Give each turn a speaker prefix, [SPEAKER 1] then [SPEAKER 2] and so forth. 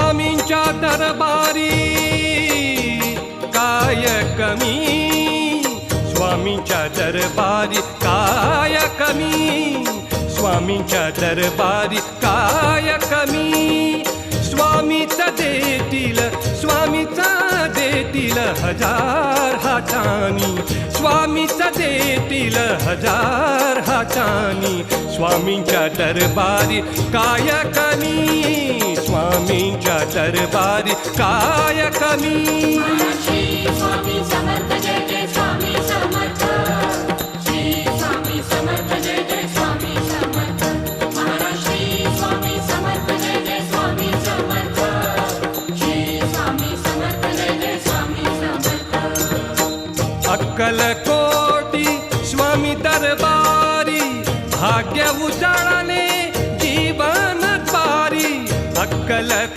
[SPEAKER 1] स्वामींच्या दरबारी काय कमी, स्वामींच्या दरबारी काय कमी, स्वामींच्या दरबारी काय कमी. स्वामीच देतील, स्वामीच देतील हजार हातानी, स्वामीच देतील हजार हातानी. स्वामींच्या दरबारी काय कमी, स्वामींच्या दरबारी काय कमी.
[SPEAKER 2] श्री स्वामी समर्थ जय जय स्वामी समर्थ, श्री स्वामी समर्थ जय जय स्वामी समर्थ. महाराज श्री स्वामी समर्थ जय जय स्वामी समर्थ, श्री स्वामी समर्थ जय जय स्वामी समर्थ.
[SPEAKER 1] अक्कलकोटी स्वामी दरबारी भाग्य उजाळाने जीवन द्वारी. अक्कल